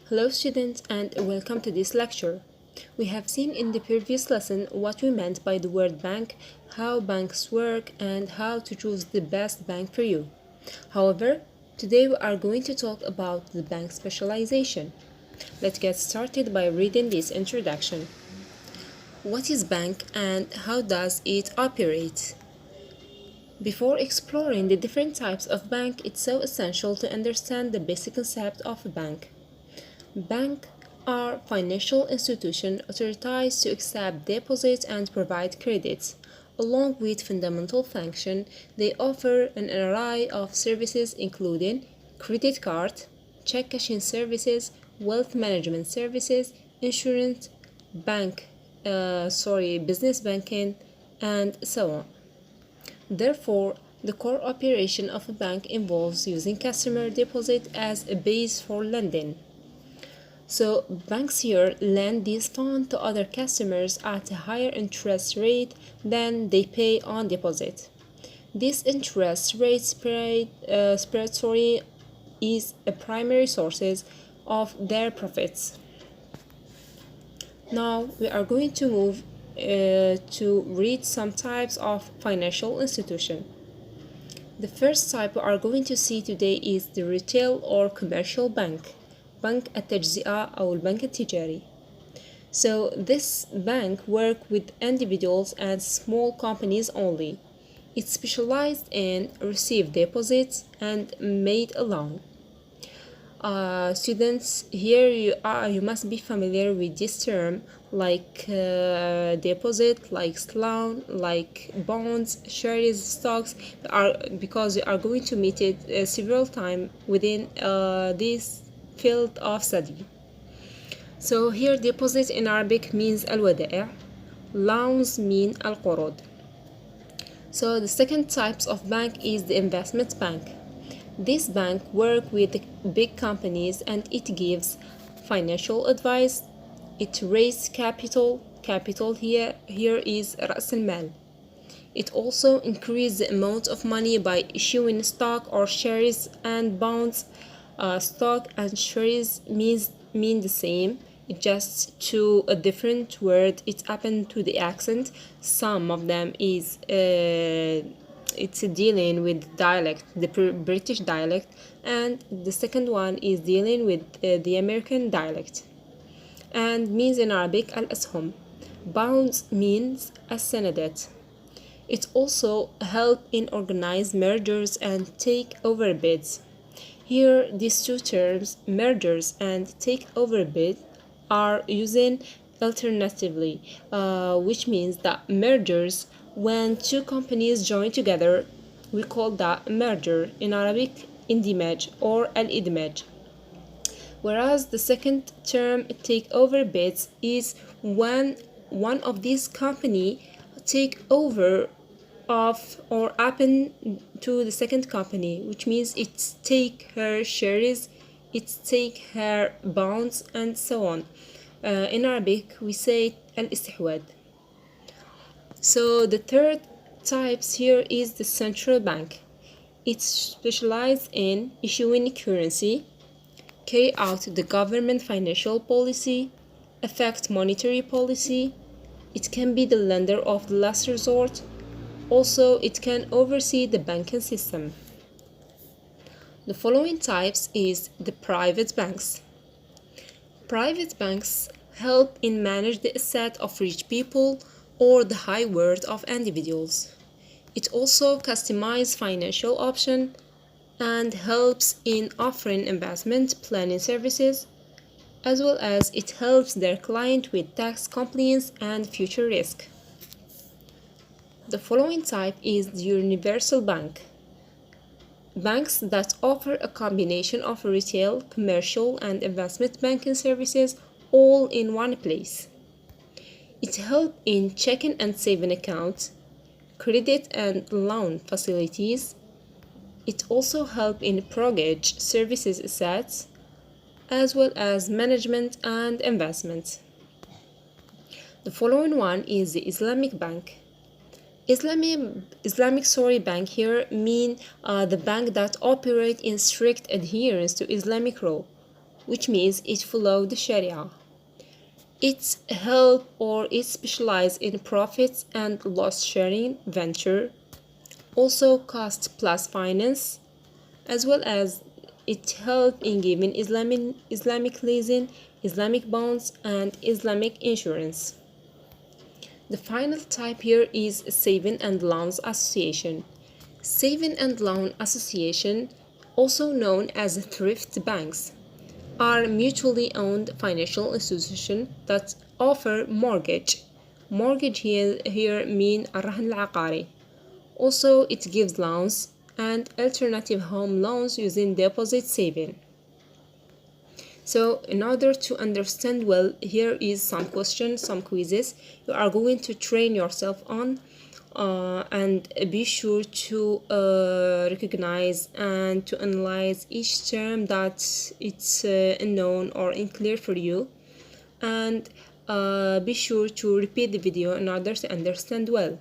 Hello students and welcome to this lecture. We have seen in the previous lesson what we meant by the word bank, how banks work and how to choose the best bank for you. However, today we are going to talk about the bank specialization. Let's get started by reading this introduction. What is bank and how does it operate? Before exploring the different types of bank, it's so essential to understand the basic concept of a bank. Banks are financial institutions authorized to accept deposits and provide credit. Along with fundamental function, they offer an array of services including credit card, check cashing services, wealth management services, insurance, business banking, and so on. Therefore, the core operation of a bank involves using customer deposit as a base for lending. So banks here lend these funds to other customers at a higher interest rate than they pay on deposit. This interest rate spread is a primary sources of their profits. Now we are going to move to read some types of financial institution. The first type we are going to see today is the retail or commercial bank. بنك التجزئة أو البنك التجاري. So this bank work with individuals and small companies only. It's specialized in receive deposits and made a loan. Students, here you must be familiar with this term like deposit, like loan, like bonds, shares, stocks, because we are going to meet it several times within this field of study. So here deposit in Arabic means الودائع, loans mean القروض. So the second types of bank is the investment bank. This bank work with big companies and it gives financial advice. It raises capital. Capital here is رأس المال. It also increases the amount of money by issuing stock or shares and bonds. Stock and shares mean the same, just to a different word. It happened to the accent. Some of them is it's dealing with dialect, the British dialect, and the second one is dealing with the American dialect. And means in Arabic al-ashum. Bonds means السندات. It also help in organize mergers and take over bids. Here, these two terms, mergers and takeover bid, are used alternatively, which means that mergers, when two companies join together, we call that merger, in Arabic, اندماج or al-idmaj. Whereas the second term, takeover bids, is when one of these company take over of or happen to the second company, which means it take her shares, it take her bonds, and so on. In Arabic, we say al-istihwad. So the third types here is the central bank. It's specialized in issuing currency, carry out the government financial policy, affect monetary policy. It can be the lender of the last resort. Also, it can oversee the banking system. The following types is the private banks. Private banks help in manage the asset of rich people or the high worth of individuals. It also customizes financial options and helps in offering investment planning services, as well as it helps their client with tax compliance and future risk. The following type is the universal bank. Banks that offer a combination of retail, commercial, and investment banking services all in one place. It helps in checking and saving accounts, credit and loan facilities. It also helps in mortgage services assets, as well as management and investment. The following one is the Islamic bank. Islamic bank here mean the bank that operate in strict adherence to Islamic law, which means it follows the Sharia. It help or it specialize in profits and loss sharing venture, also cost plus finance, as well as it help in giving Islamic leasing, Islamic bonds, and Islamic insurance. The final type here is Saving and Loans Association. Saving and Loan Association, also known as thrift banks, are mutually owned financial institutions that offer mortgage. Mortgage here mean الرهن العقاري. Also, it gives loans and alternative home loans using deposit saving. So in order to understand well, here is some questions, some quizzes you are going to train yourself on, and be sure to recognize and to analyze each term that it's unknown or unclear for you, and be sure to repeat the video in order to understand well.